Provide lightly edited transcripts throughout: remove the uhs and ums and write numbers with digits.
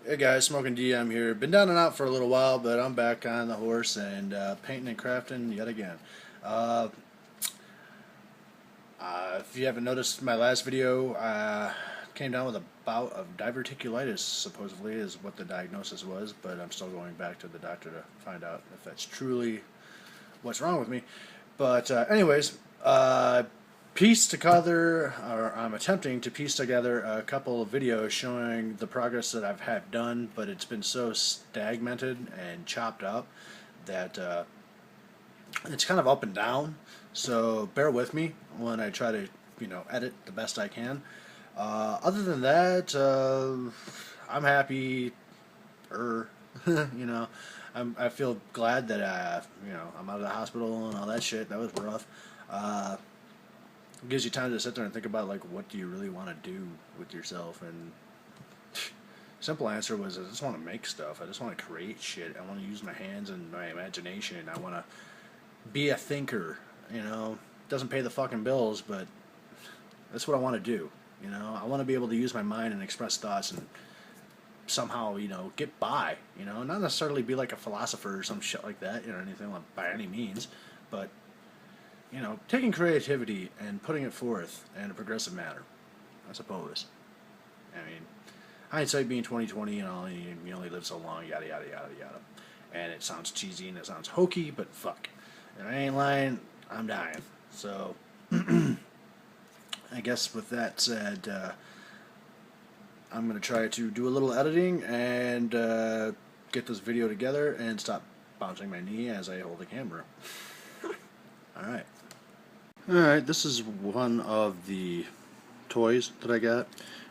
Hey guys, Smoking DM here. Been down and out for a little while, but I'm back on the horse and painting and crafting yet again. Uh, if you haven't noticed my last video, came down with a bout of diverticulitis, supposedly is what the diagnosis was, but I'm still going back to the doctor to find out if that's truly what's wrong with me. But anyways, pieced together, or I'm attempting to piece together a couple of videos showing the progress that I've had done, but it's been so stagnated and chopped up that it's kind of up and down. So bear with me when I try to, edit the best I can. Other than that, I'm happy. You know, I feel glad that I'm out of the hospital and all that shit. That was rough. It gives you time to sit there and think about, like, what do you really want to do with yourself. And simple answer was, I just want to make stuff. I just want to create shit. I want to use my hands and my imagination. I want to be a thinker. Doesn't pay the fucking bills, but that's what I want to do. I want to be able to use my mind and express thoughts and somehow, get by. Not necessarily be like a philosopher or some shit like that, or anything like, by any means, but taking creativity and putting it forth in a progressive manner, I suppose. I mean, hindsight being 20/20, you only live so long, yada yada yada yada. And it sounds cheesy and it sounds hokey, but fuck, and I ain't lying. I'm dying. So, I guess with that said, I'm gonna try to do a little editing and get this video together and stop bouncing my knee as I hold the camera. Alright. Alright, this is one of the toys that I got,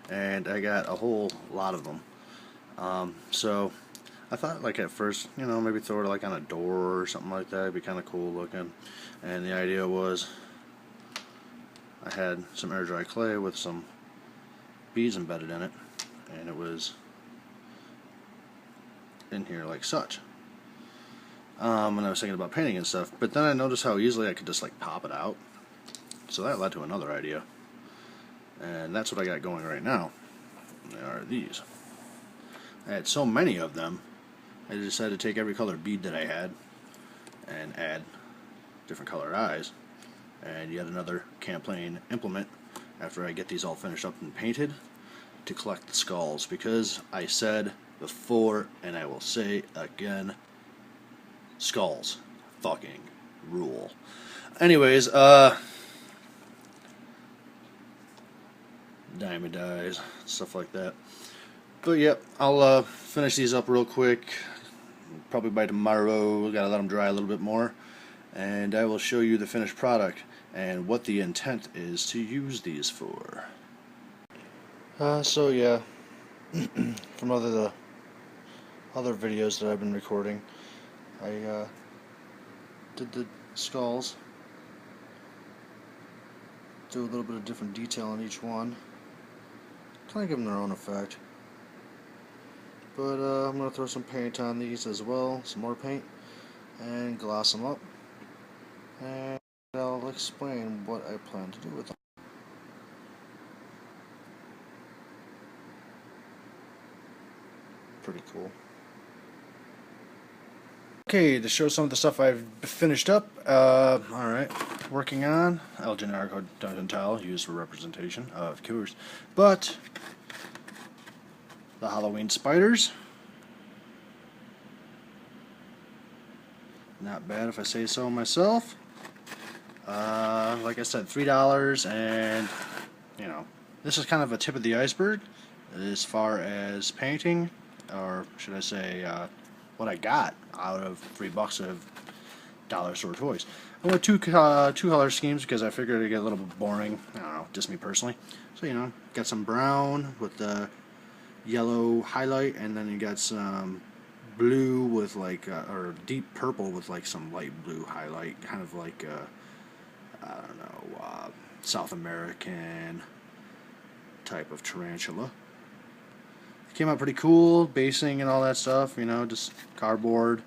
and I got a whole lot of them. So I thought, like, at first, maybe throw it like on a door or something like that. It'd be kind of cool looking. And the idea was, I had some air dry clay with some beads embedded in it, and it was in here like such. When I was thinking about painting and stuff, but then I noticed how easily I could just like pop it out. So that led to another idea, and that's what I got going right now. They are these. I had so many of them, I decided to take every color bead that I had and add different colored eyes, and yet another campaign implement after I get these all finished up and painted, to collect the skulls, because I said before and I will say again, skulls fucking rule. Anyways, diamond eyes, stuff like that. But yep, I'll finish these up real quick, probably by tomorrow. Gotta let them dry a little bit more, and I will show you the finished product and what the intent is to use these for. So yeah, from the other videos that I've been recording, I did the skulls, do a little bit of different detail on each one, kind of give them their own effect. But I'm going to throw some paint on these as well, some more paint, and gloss them up, and I'll explain what I plan to do with them. Pretty cool. Okay, to show some of the stuff I've finished up, alright, working on El Generico Dental, used for representation, of course, but the Halloween spiders, not bad if I say so myself. Like I said, $3, and this is kind of a tip of the iceberg as far as painting, or should I say what I got out of $3 of dollar store toys. I went two color schemes because I figured it'd get a little bit boring. I don't know, just me personally. So got some brown with the yellow highlight, and then you got some blue with like or deep purple with like some light blue highlight, kind of like I don't know, South American type of tarantula. Came out pretty cool, basing and all that stuff, just cardboard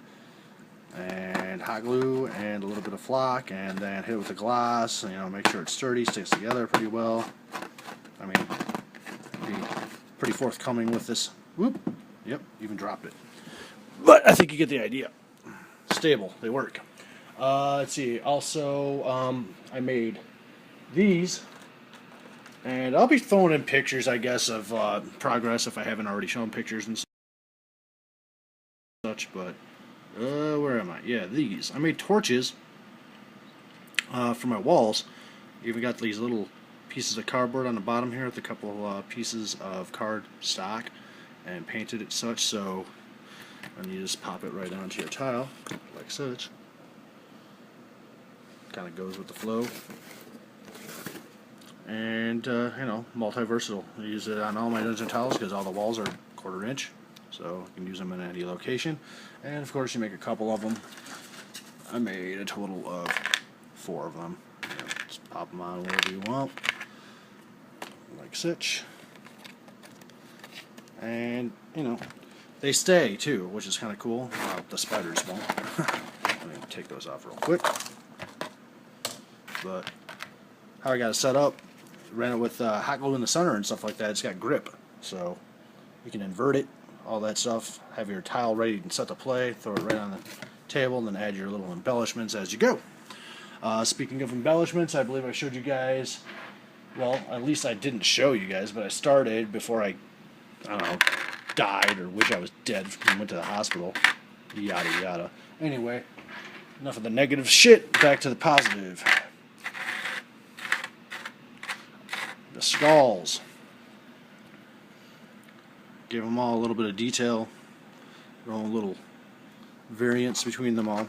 and hot glue and a little bit of flock, and then hit it with the glass, make sure it's sturdy, sticks together pretty well. I mean, be pretty forthcoming with this. Whoop, Yep, even dropped it. But I think you get the idea. Stable, they work. Let's see. Also, I made these, and I'll be throwing in pictures, I guess, of progress if I haven't already shown pictures and such. But where am I? Yeah, these. I made torches for my walls. Even got these little pieces of cardboard on the bottom here with a couple pieces of card stock, and painted it such so. And you just pop it right onto your tile like such. Kind of goes with the flow. And you know, multi-versatile. I use it on all my dungeon tiles because all the walls are 1/4 inch, so you can use them in any location. And of course, you make a couple of them. I made a total of 4 of them. You know, just pop them on wherever you want, like such. And you know, they stay too, which is kind of cool. The spiders won't. Let me take those off real quick. But how I got it set up, ran it with hot glue in the center and stuff like that. It's got grip, so you can invert it, all that stuff. Have your tile ready and set to play. Throw it right on the table, and then add your little embellishments as you go. Speaking of embellishments, I believe I showed you guys. Well, at least I didn't show you guys, but I started before I don't know, died or wish I was dead and went to the hospital. Yada yada. Anyway, enough of the negative shit. Back to the positive. The skulls. Give them all a little bit of detail. Their own little variance between them all.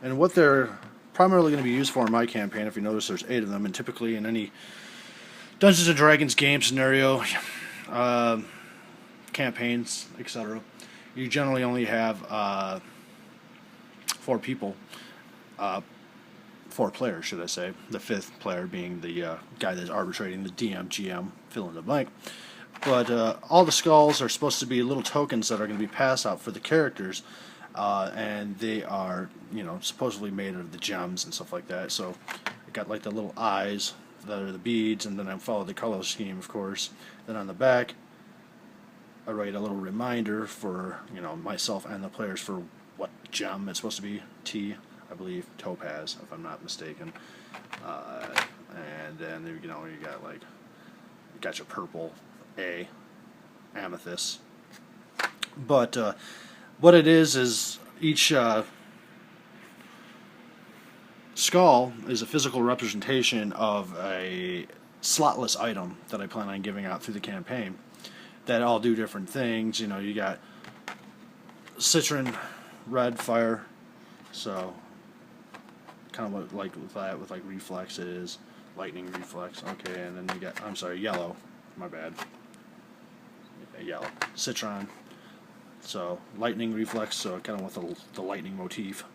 And what they're primarily going to be used for in my campaign, if you notice there's 8 of them, and typically in any Dungeons & Dragons game scenario, campaigns, etc., you generally only have 4 people, 4 players, should I say. The 5th player being the guy that's arbitrating, the DM, GM, fill in the blank. But all the skulls are supposed to be little tokens that are going to be passed out for the characters, and they are, you know, supposedly made of the gems and stuff like that. So I got like the little eyes that are the beads, and then I follow the color scheme, of course. Then on the back, I write a little reminder for, you know, myself and the players for what gem it's supposed to be. T, I believe, topaz, if I'm not mistaken. And then you know, you got like, you got your purple, A, amethyst. But what it is each skull is a physical representation of a slotless item that I plan on giving out through the campaign that all do different things. You know, you got citron, red, fire, so kind of what, like with that, with like reflex, it is lightning reflex. Okay, and then you got, I'm sorry, yellow, my bad, yellow, citron, so lightning reflex, so kind of with the lightning motif,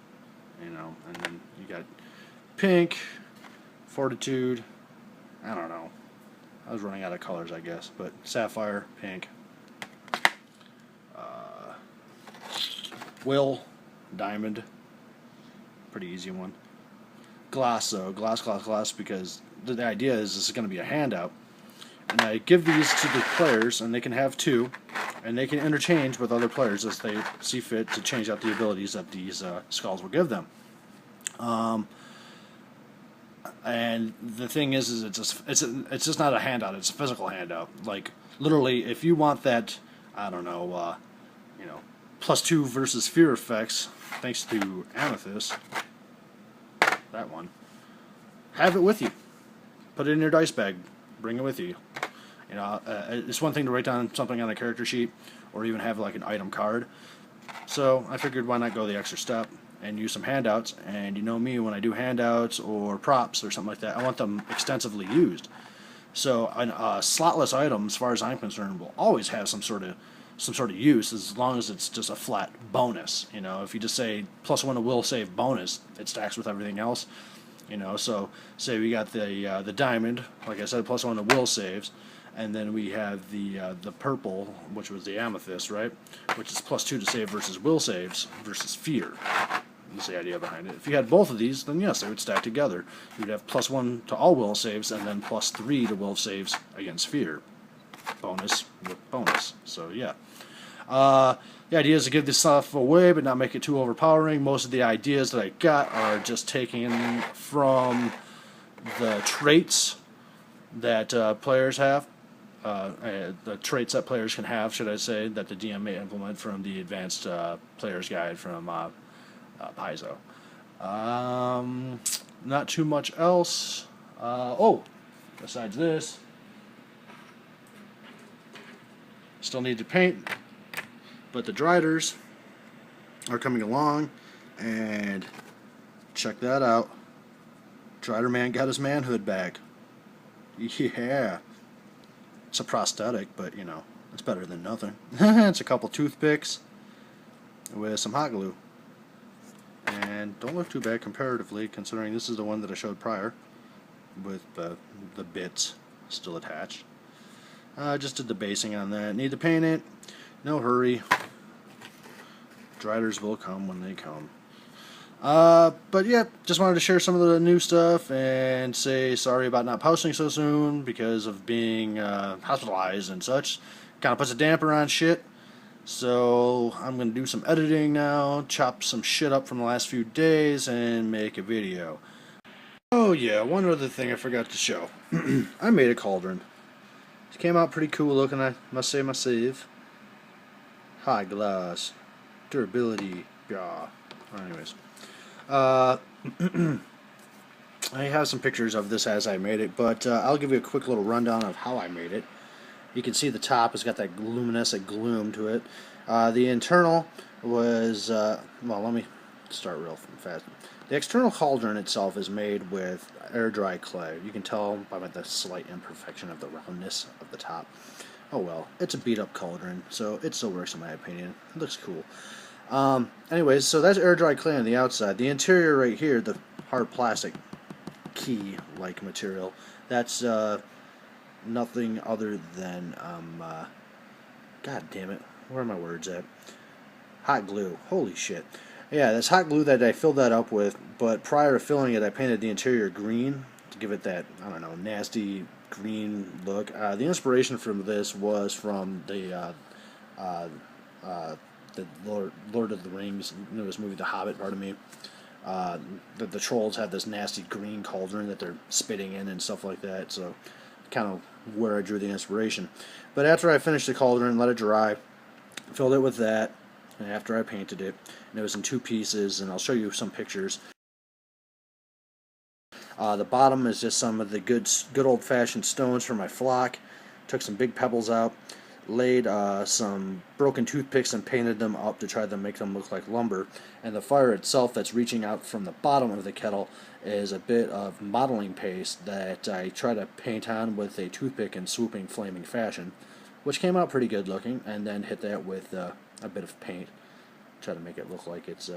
you know. And then you got pink, fortitude, I don't know, I was running out of colors, I guess, but sapphire, pink, will, diamond, pretty easy one. Glass, though, glass, because the idea is this is going to be a handout, and I give these to the players, and they can have 2, and they can interchange with other players as they see fit to change out the abilities that these skulls will give them. And the thing is it's just not a handout. It's a physical handout. Like literally, if you want that, I don't know, you know, +2 versus fear effects, thanks to amethyst, that one, have it with you. Put it in your dice bag. Bring it with you. You know, it's one thing to write down something on a character sheet, or even have like an item card. So I figured, why not go the extra step and use some handouts? And you know me, when I do handouts or props or something like that, I want them extensively used. So a slotless item, as far as I'm concerned, will always have some sort of use, as long as it's just a flat bonus. You know, if you just say +1 to will save bonus, it stacks with everything else. You know, so say we got the diamond, like I said, +1 to will saves, and then we have the purple, which was the amethyst, right? Which is +2 to save versus will saves versus fear. That's the idea behind it. If you had both of these, then yes, they would stack together. You'd have +1 to all will saves, and then +3 to will saves against fear. Bonus with bonus. So yeah. The idea is to give this stuff away, but not make it too overpowering. Most of the ideas that I got are just taken from the traits that players have. The traits that players can have, should I say, that the DM may implement from the Advanced Player's Guide from Paizo. Not too much else. Besides this, still need to paint, but the Driders are coming along, and check that out. Drider Man got his manhood back. Yeah. It's a prosthetic, but, you know, it's better than nothing. It's a couple toothpicks with some hot glue. And don't look too bad comparatively, considering this is the one that I showed prior, with the bits still attached. Just did the basing on that. Need to paint it. No hurry. Driders will come when they come. But yeah, just wanted to share some of the new stuff and say sorry about not posting so soon because of being hospitalized and such. Kind of puts a damper on shit. So I'm going to do some editing now, chop some shit up from the last few days, and make a video. Oh yeah, one other thing I forgot to show. I made a cauldron. It came out pretty cool looking, I must say myself. High gloss. Durability. Yeah. Anyways. I have some pictures of this as I made it, but I'll give you a quick little rundown of how I made it. You can see the top has got that luminescent gloom to it. The internal was, well, let me start real fast. The external cauldron itself is made with air-dry clay. You can tell by the slight imperfection of the roundness of the top. Oh well, it's a beat-up cauldron, so it still works in my opinion. It looks cool. Anyways, so that's air-dry clay on the outside. The interior right here, the hard plastic key-like material, that's nothing other than, god damn it, where are my words at? Hot glue. Holy shit. Yeah, that's hot glue that I filled that up with, but prior to filling it, I painted the interior green to give it that, I don't know, nasty green look. The inspiration from this was from the Lord of the Rings, newest movie, The Hobbit, pardon me. The trolls have this nasty green cauldron that they're spitting in and stuff like that, so kind of where I drew the inspiration. But after I finished the cauldron, let it dry, filled it with that, and after I painted it, and it was in two pieces, and I'll show you some pictures. The bottom is just some of the good old-fashioned stones from my flock. Took some big pebbles out, laid some broken toothpicks and painted them up to try to make them look like lumber. And the fire itself that's reaching out from the bottom of the kettle is a bit of modeling paste that I try to paint on with a toothpick in swooping flaming fashion, which came out pretty good looking, and then hit that with a bit of paint. Try to make it look like it's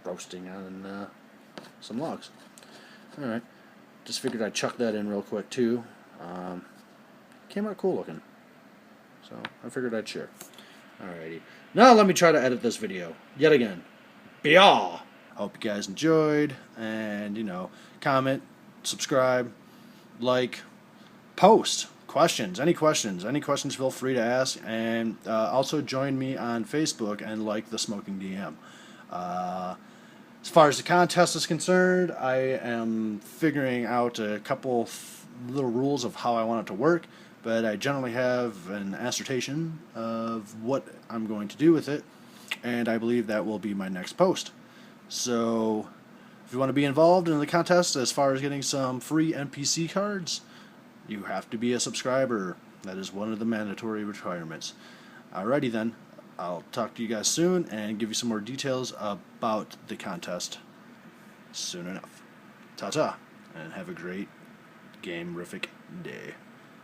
roasting on some logs. Alright, just figured I'd chuck that in real quick too. Came out cool looking. So I figured I'd share. Alrighty. Now let me try to edit this video. Yet again. Bia! Hope you guys enjoyed. And, you know, comment, subscribe, like, post. Questions. Any questions feel free to ask. And also join me on Facebook and like the Smoking DM. As far as the contest is concerned, I am figuring out a couple little rules of how I want it to work. But I generally have an assertion of what I'm going to do with it, and I believe that will be my next post. So, if you want to be involved in the contest as far as getting some free NPC cards, you have to be a subscriber. That is one of the mandatory requirements. Alrighty then, I'll talk to you guys soon and give you some more details about the contest soon enough. Ta-ta, and have a great game-rific day.